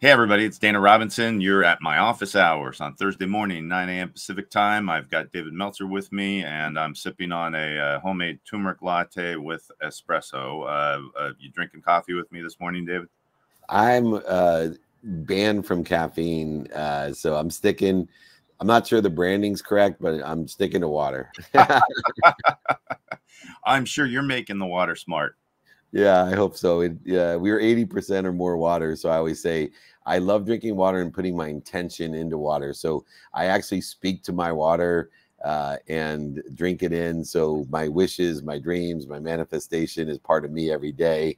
Hey, everybody, it's Dana Robinson. You're at my office hours on Thursday morning, 9 a.m. Pacific time. I've got David Meltzer with me, and I'm sipping on a homemade turmeric latte with espresso. You drinking coffee with me this morning, David? I'm banned from caffeine, so I'm sticking. I'm not sure the branding's correct, but I'm sticking to water. I'm sure you're making the water smart. Yeah, I hope so. Yeah, we were 80% or more water. So I always say I love drinking water and putting my intention into water. So I actually speak to my water and drink it in. So my wishes, my dreams, my manifestation is part of me every day,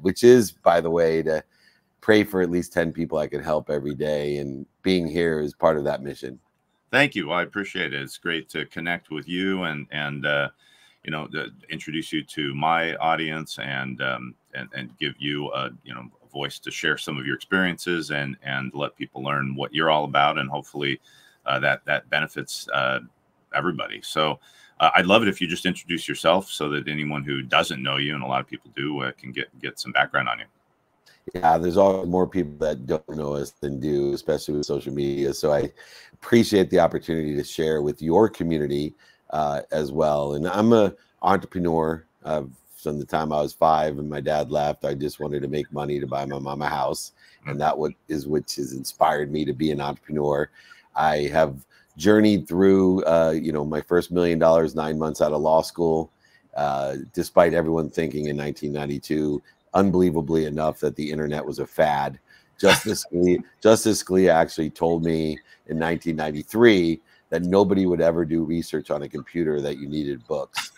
which is, by the way, to pray for at least 10 people I can help every day. And being here is part of that mission. Thank you. Well, I appreciate it. It's great to connect with you and you know, to introduce you to my audience and give you a voice to share some of your experiences and let people learn what you're all about, and hopefully that benefits everybody. So I'd love it if you just introduce yourself so that anyone who doesn't know you, and a lot of people do, can get some background on you. Yeah, there's always more people that don't know us than do, especially with social media. So I appreciate the opportunity to share with your community as well. And I'm an entrepreneur. From the time I was 5 and my dad left, I just wanted to make money to buy my mom a house. And that which has inspired me to be an entrepreneur. I have journeyed through, my first $1 million 9 months out of law school, despite everyone thinking in 1992, unbelievably enough, that the internet was a fad. Justice Scalia actually told me in 1993 that nobody would ever do research on a computer, that you needed books.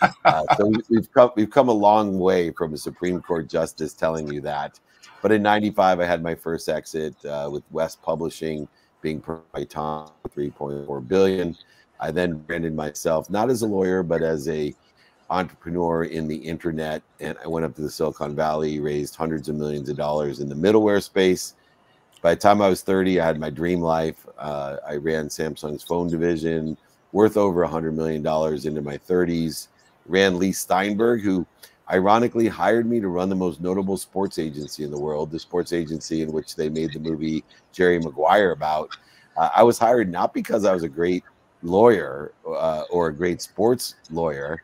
So we've come a long way from a Supreme Court justice telling you that. But in 95, I had my first exit with West Publishing being by Tom, $3.4 billion. I then branded myself not as a lawyer, but as a entrepreneur in the internet, and I went up to the Silicon Valley, raised hundreds of millions of dollars in the middleware space. By the time I was 30, I had my dream life. I ran Samsung's phone division, worth over $100 million into my 30s. Ran Lee Steinberg, who ironically hired me to run the most notable sports agency in the world, the sports agency in which they made the movie Jerry Maguire about. I was hired not because I was a great lawyer or a great sports lawyer.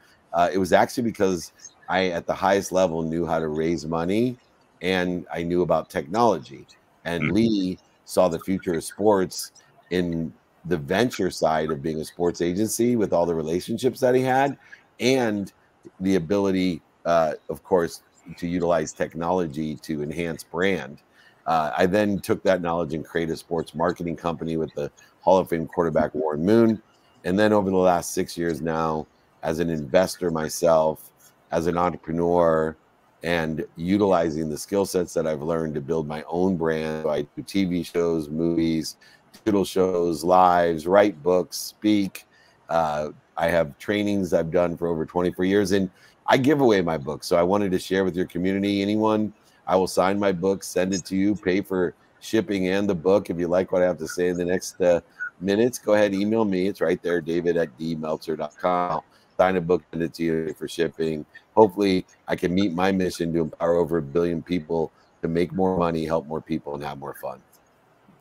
It was actually because I, at the highest level, knew how to raise money and I knew about technology. And Lee saw the future of sports in the venture side of being a sports agency with all the relationships that he had and the ability, of course, to utilize technology to enhance brand. I then took that knowledge and created a sports marketing company with the Hall of Fame quarterback Warren Moon. And then over the last 6 years now, as an investor myself, as an entrepreneur, and utilizing the skill sets that I've learned to build my own brand. I do TV shows, movies, digital shows, lives, write books, speak. I have trainings I've done for over 24 years, and I give away my books. So I wanted to share with your community. Anyone, I will sign my book, send it to you, pay for shipping and the book. If you like what I have to say in the next minutes, go ahead, email me. It's right there, david@dmeltzer.com. Sign a book, send it to you for shipping. Hopefully I can meet my mission to empower over 1 billion people to make more money, help more people, and have more fun.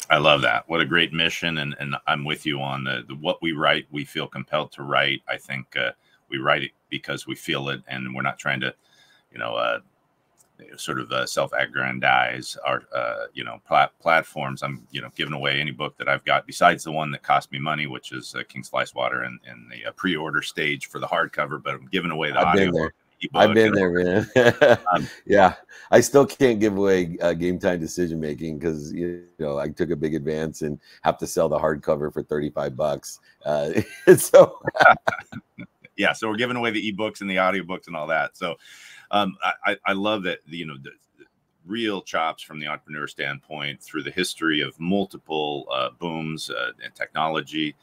I love that. What a great mission. And I'm with you on the what we write, we feel compelled to write. I think we write it because we feel it, and we're not trying to, sort of self-aggrandize our, platforms. I'm, giving away any book that I've got besides the one that cost me money, which is King Slice Water in the pre-order stage for the hardcover, but I'm giving away the audio. I've been there, man. Yeah, I still can't give away game time decision making because I took a big advance and have to sell the hardcover for $35. So yeah, so we're giving away the ebooks and the audiobooks and all that. So I love that the real chops from the entrepreneur standpoint through the history of multiple booms and technology.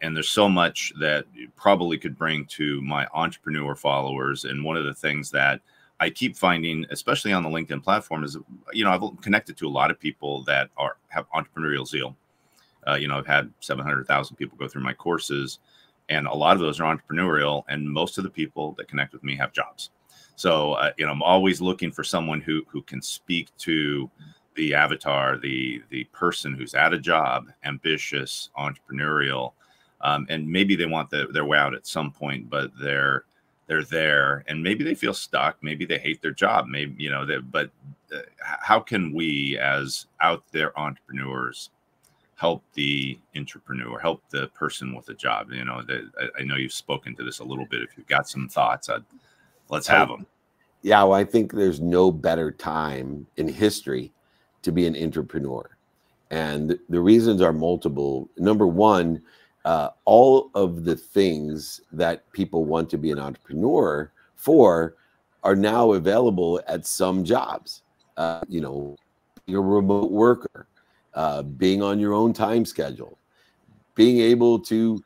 And there's so much that you probably could bring to my entrepreneur followers. And one of the things that I keep finding, especially on the LinkedIn platform, is, I've connected to a lot of people that have entrepreneurial zeal. I've had 700,000 people go through my courses, and a lot of those are entrepreneurial. And most of the people that connect with me have jobs. So, I'm always looking for someone who can speak to the avatar, the person who's at a job, ambitious, entrepreneurial, and maybe they want their way out at some point, but they're there, and maybe they feel stuck, maybe they hate their job, maybe, you know, but how can we as out there entrepreneurs help the intrapreneur, help the person with a job? You know, I know you've spoken to this a little bit. If you've got some thoughts, let's have them. Yeah, well, I think there's no better time in history to be an entrepreneur. And the reasons are multiple. Number one, all of the things that people want to be an entrepreneur for are now available at some jobs. You know, you're a remote worker, being on your own time schedule, being able to,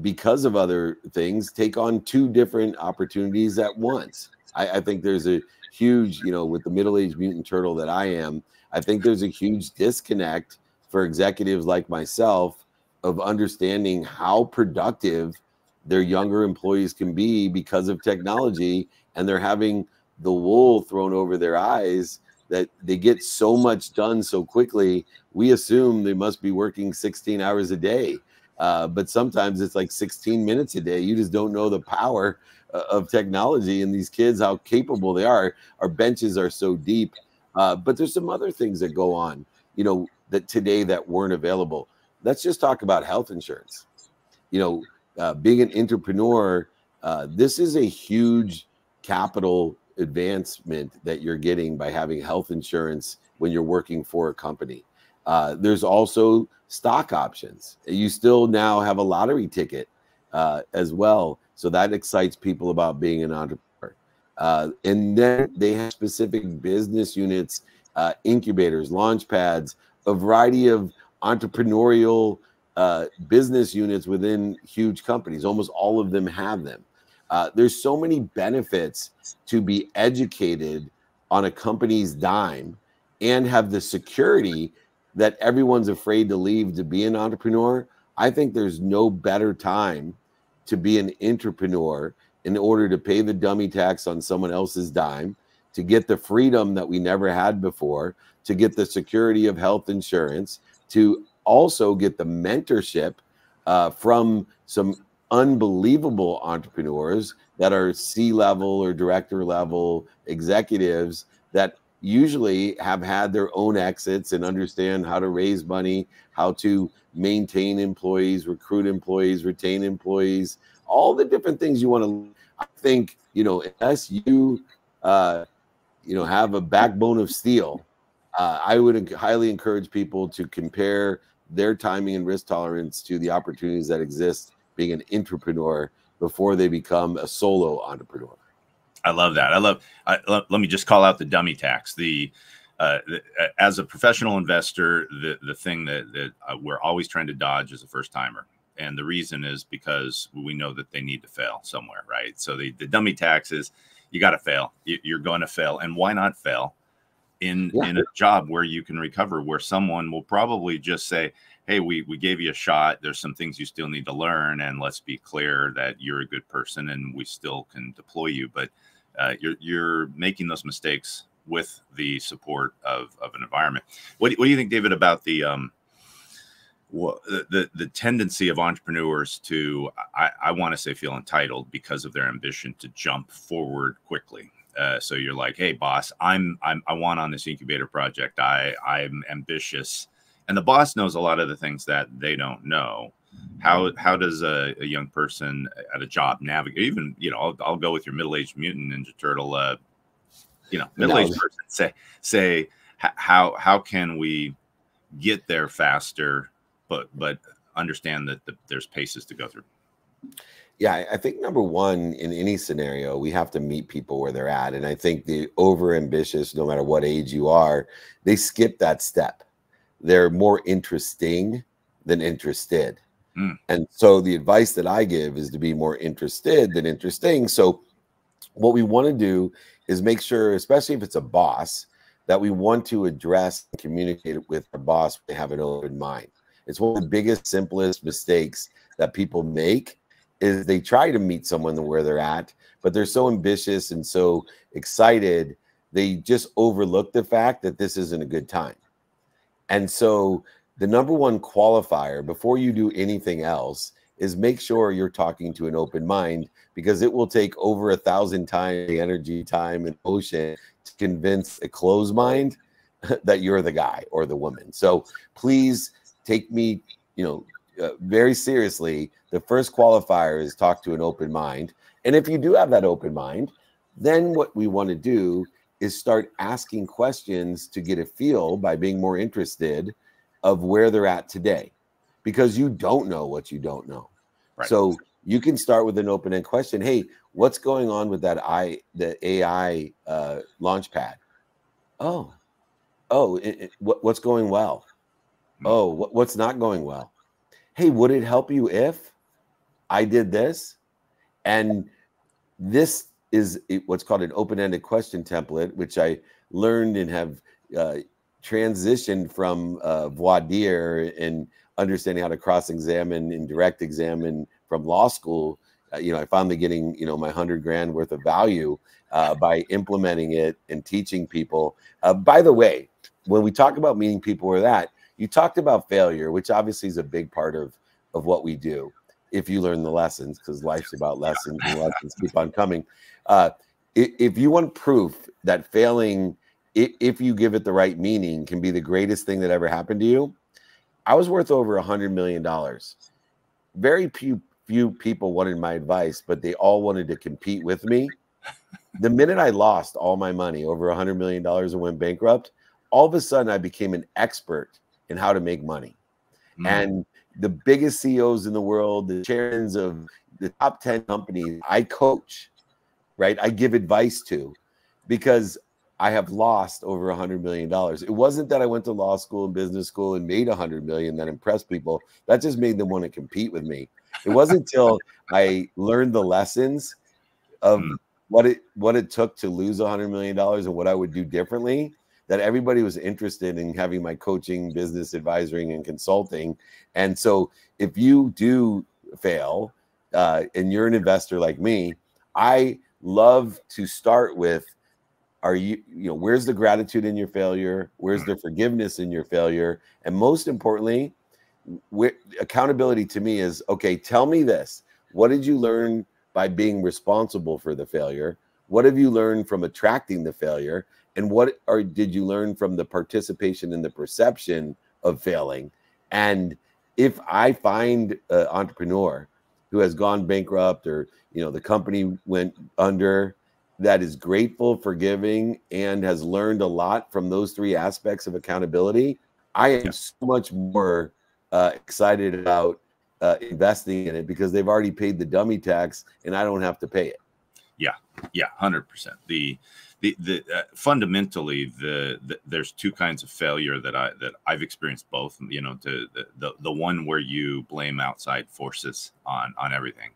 because of other things, take on 2 different opportunities at once. I think there's a huge, you know, with the middle-aged mutant turtle that I am, I think there's a huge disconnect for executives like myself of understanding how productive their younger employees can be because of technology, and they're having the wool thrown over their eyes that they get so much done so quickly. We assume they must be working 16 hours a day, but sometimes it's like 16 minutes a day. You just don't know the power of technology and these kids, how capable they are. Our benches are so deep, but there's some other things that go on, you know, that today that weren't available. Let's just talk about health insurance. You know, being an entrepreneur, this is a huge capital advancement that you're getting by having health insurance when you're working for a company. There's also stock options. You still now have a lottery ticket as well. So that excites people about being an entrepreneur. And then they have specific business units, incubators, launch pads, a variety of entrepreneurial business units within huge companies. Almost all of them have them. There's so many benefits to be educated on a company's dime and have the security that everyone's afraid to leave to be an entrepreneur. I think there's no better time to be an entrepreneur in order to pay the dummy tax on someone else's dime, to get the freedom that we never had before, to get the security of health insurance, to also get the mentorship from some unbelievable entrepreneurs that are C-level or director level executives that usually have had their own exits and understand how to raise money, how to maintain employees, recruit employees, retain employees, all the different things you want to. I think, you know, unless you, you know, have a backbone of steel, I would highly encourage people to compare their timing and risk tolerance to the opportunities that exist being an entrepreneur before they become a solo entrepreneur. I love that. Let me just call out the dummy tax. As a professional investor, the thing that we're always trying to dodge is a first timer. And the reason is because we know that they need to fail somewhere, right? So the dummy tax is, you got to fail. You're going to fail. And why not fail in a job where you can recover, where someone will probably just say, hey, we gave you a shot. There's some things you still need to learn. And let's be clear that you're a good person and we still can deploy you. But you're making those mistakes with the support of an environment. What do you think, David, about the tendency of entrepreneurs to, I want to say, feel entitled because of their ambition to jump forward quickly? So you're like, hey, boss, I want on this incubator project. I'm ambitious. And the boss knows a lot of the things that they don't know. How does a young person at a job navigate? Even, you know, I'll go with your middle-aged mutant ninja turtle. You know, middle-aged person. Say how can we get there faster, but understand that there's paces to go through. Yeah, I think number one, in any scenario, we have to meet people where they're at. And I think the over-ambitious, no matter what age you are, they skip that step. They're more interesting than interested. And so the advice that I give is to be more interested than interesting. So what we want to do is make sure, especially if it's a boss, that we want to address and communicate with our boss when they have an open mind. It's one of the biggest, simplest mistakes that people make is they try to meet someone where they're at, but they're so ambitious and so excited, they just overlook the fact that this isn't a good time. And so the number one qualifier before you do anything else is make sure you're talking to an open mind, because it will take over 1,000 times the energy, time, and emotion to convince a closed mind that you're the guy or the woman. So please take me, very seriously. The first qualifier is talk to an open mind. And if you do have that open mind, then what we want to do is start asking questions to get a feel, by being more interested, of where they're at today, because you don't know what you don't know. Right. So you can start with an open-end question. Hey, what's going on with the AI launch pad? What's going well? What's not going well? Hey, would it help you if I did this? And this is what's called an open-ended question template, which I learned and have transitioned from voir dire and understanding how to cross-examine and direct examine from law school. I finally getting, my $100,000 worth of value by implementing it and teaching people. By the way, when we talk about meeting people where that, you talked about failure, which obviously is a big part of what we do. If you learn the lessons, because life's about lessons and lessons keep on coming. If you want proof that failing, if you give it the right meaning, can be the greatest thing that ever happened to you, I was worth over $100 million. Very few people wanted my advice, but they all wanted to compete with me. The minute I lost all my money, over $100 million, and went bankrupt, all of a sudden I became an expert in how to make money. And the biggest CEOs in the world, the chairmen of the top 10 companies, I coach, right? I give advice to, because I have lost over $100 million. It wasn't that I went to law school and business school and made $100 million that impressed people. That just made them want to compete with me. It wasn't until I learned the lessons of what it took to lose $100 million and what I would do differently, that everybody was interested in having my coaching, business advisory, and consulting. And so if you do fail and you're an investor like me, I love to start with, where's the gratitude in your failure? Where's the forgiveness in your failure? And most importantly, accountability to me is, okay, tell me this. What did you learn by being responsible for the failure? What have you learned from attracting the failure? And did you learn from the participation in the perception of failing? And if I find an entrepreneur who has gone bankrupt, or the company went under, that is grateful, forgiving, and has learned a lot from those three aspects of accountability, I am so much more excited about investing in it, because they've already paid the dummy tax and I don't have to pay it. Yeah, 100%. Fundamentally, there's two kinds of failure that I've experienced both. The one where you blame outside forces on everything.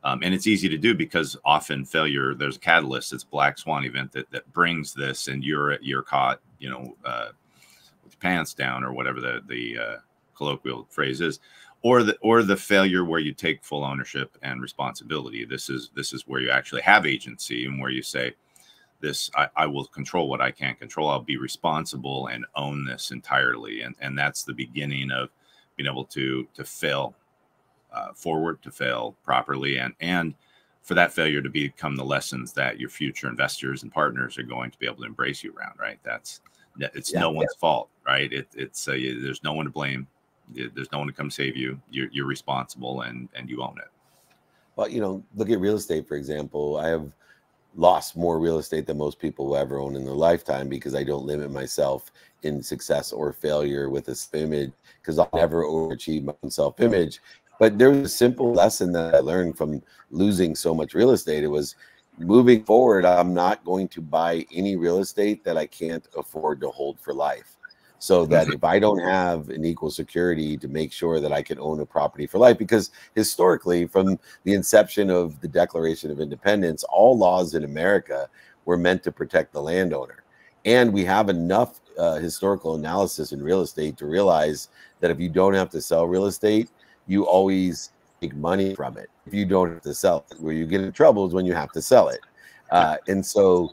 And it's easy to do, because often failure, there's a catalyst. It's a black swan event that brings this, and you're caught, with your pants down, or whatever the colloquial phrase is, or the failure where you take full ownership and responsibility. This is where you actually have agency, and where you say, I will control what I can't control. I'll be responsible and own this entirely. And that's the beginning of being able to fail forward, to fail properly, and for that failure to become the lessons that your future investors and partners are going to be able to embrace you around, right? It's no one's fault, right? There's no one to blame. There's no one to come save you. You're responsible, and you own it. Well, look at real estate, for example. I have lost more real estate than most people will ever own in their lifetime, because I don't limit myself in success or failure with this image, because I'll never overachieve my own self-image. But there was a simple lesson that I learned from losing so much real estate. It was, moving forward, I'm not going to buy any real estate that I can't afford to hold for life. So that if I don't have an equal security to make sure that I can own a property for life, because historically, from the inception of the Declaration of Independence, all laws in America were meant to protect the landowner. And we have enough historical analysis in real estate to realize that if you don't have to sell real estate, you always make money from it. If you don't have to sell it, where you get in trouble is when you have to sell it. And so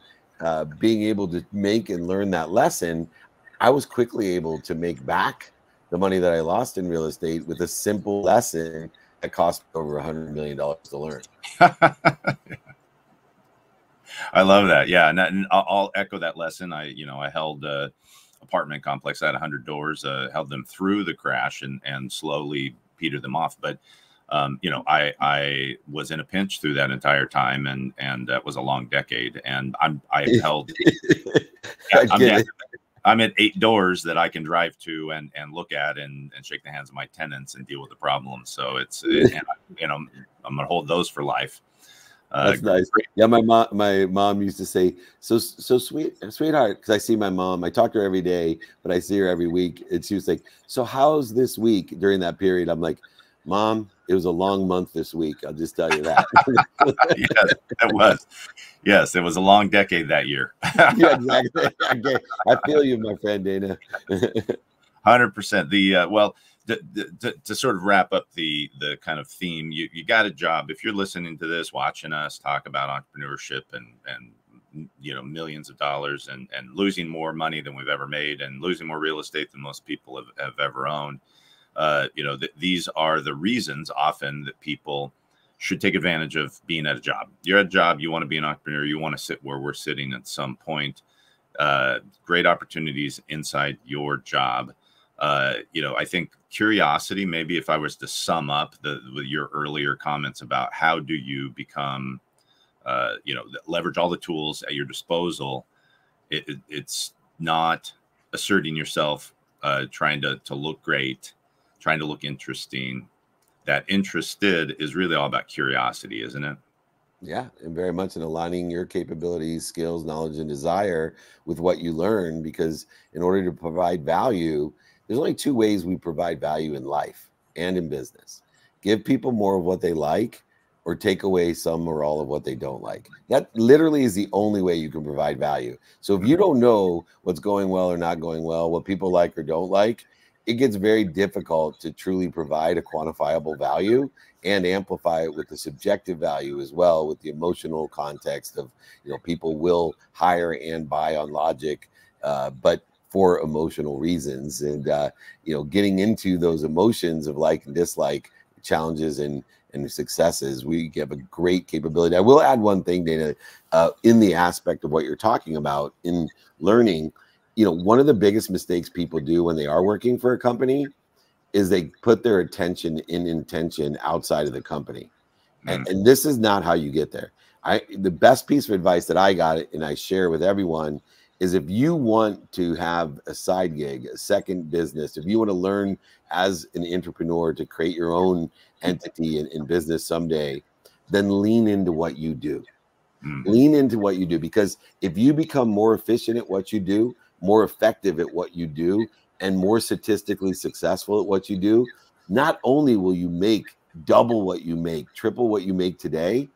being able to make and learn that lesson, I was quickly able to make back the money that I lost in real estate with a simple lesson that cost me over $100 million to learn. I love that. Yeah, and I'll echo that lesson. I held apartment complex. I had 100 doors, held them through the crash and slowly petered them off. But I was in a pinch through that entire time, and that was a long decade. And I've held. I'm at 8 doors that I can drive to and look at and shake the hands of my tenants and deal with the problems. So I'm gonna hold those for life. That's nice. Yeah, my mom used to say, so sweetheart, because I see my mom. I talk to her every day, but I see her every week. And she was like, so how's this week during that period? I'm like, Mom, it was a long month this week. I'll just tell you that. Yes, it was. Yes, it was a long decade that year. Yeah, exactly. I feel you, my friend Dana. 100%. Well, to sort of wrap up the kind of theme, you got a job. If you're listening to this, watching us talk about entrepreneurship and millions of dollars and losing more money than we've ever made and losing more real estate than most people have ever owned, these are the reasons often that people should take advantage of being at a job. You're at a job, you want to be an entrepreneur, you want to sit where we're sitting at some point. Great opportunities inside your job. I think curiosity, maybe if I was to sum up with your earlier comments about how do you become, leverage all the tools at your disposal, it's not asserting yourself, trying to look great, trying to look interesting. That interested is really all about curiosity, isn't it? Yeah, and very much in aligning your capabilities, skills, knowledge, and desire with what you learn, because in order to provide value, there's only 2 ways we provide value in life and in business. Give people more of what they like, or take away some or all of what they don't like. That literally is the only way you can provide value. So if you don't know what's going well or not going well, what people like or don't like, it gets very difficult to truly provide a quantifiable value and amplify it with the subjective value as well, with the emotional context of, people will hire and buy on logic, but for emotional reasons. And, getting into those emotions of like and dislike, challenges and successes, we have a great capability. I will add one thing, Dana, in the aspect of what you're talking about in learning. One of the biggest mistakes people do when they are working for a company is they put their attention in intention outside of the company. And this is not how you get there. The best piece of advice that I got, and I share with everyone, is if you want to have a side gig, a second business, if you want to learn as an entrepreneur to create your own entity in business someday, then lean into what you do. Lean into what you do, because if you become more efficient at what you do, more effective at what you do, and more statistically successful at what you do, not only will you make double what you make, triple what you make today,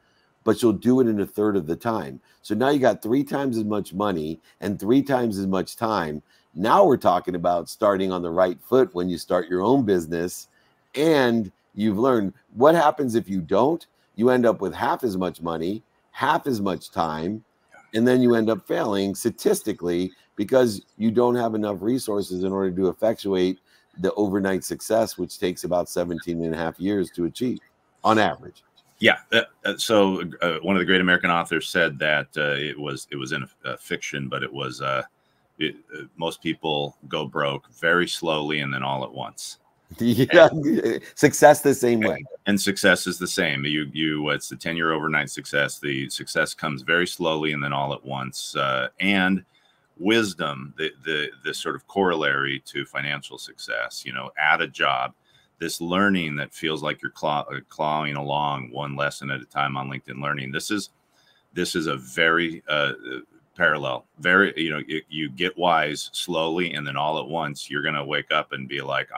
but you'll do it in 1/3 of the time. So now you got 3 times as much money and 3 times as much time. Now we're talking about starting on the right foot when you start your own business, and you've learned. What happens if you don't? You end up with half as much money, half as much time, and then you end up failing statistically because you don't have enough resources in order to effectuate the overnight success, which takes about 17.5 years to achieve on average. Yeah. So one of the great American authors said that it was in a fiction, but it was most people go broke very slowly and then all at once. Yeah, success the same way. And success is the same. It's the 10-year overnight success. The success comes very slowly and then all at once. And wisdom, the sort of corollary to financial success, at a job, this learning that feels like you're clawing along one lesson at a time on LinkedIn Learning. This is a very parallel. Very, you get wise slowly, and then all at once you're going to wake up and be like,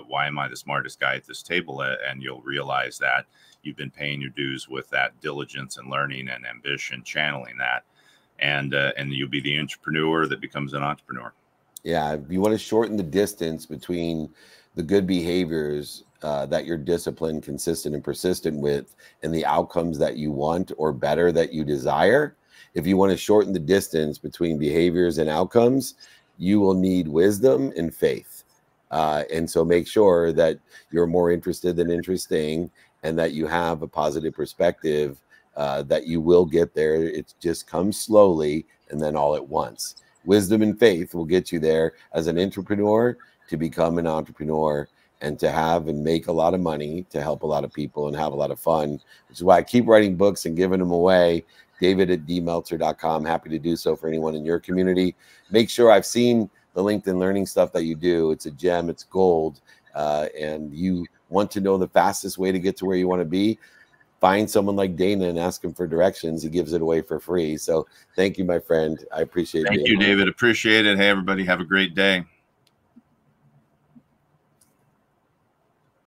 why am I the smartest guy at this table? And you'll realize that you've been paying your dues with that diligence and learning and ambition, channeling that, and you'll be the entrepreneur that becomes an entrepreneur. Yeah, if you want to shorten the distance between the good behaviors that you're disciplined, consistent, and persistent with, and the outcomes that you want or better that you desire, if you want to shorten the distance between behaviors and outcomes, you will need wisdom and faith. And so make sure that you're more interested than interesting, and that you have a positive perspective, that you will get there. It just comes slowly and then all at once. Wisdom and faith will get you there as an entrepreneur, to become an entrepreneur, and to have and make a lot of money, to help a lot of people and have a lot of fun, which is why I keep writing books and giving them away. David@dmeltzer.com. Happy to do so for anyone in your community. Make sure, I've seen the LinkedIn learning stuff that you do. It's a gem, it's gold. And you want to know the fastest way to get to where you want to be, find someone like Dana and ask him for directions. He gives it away for free. So thank you, my friend. I appreciate it. Thank you, David. Appreciate it. Hey, everybody, have a great day.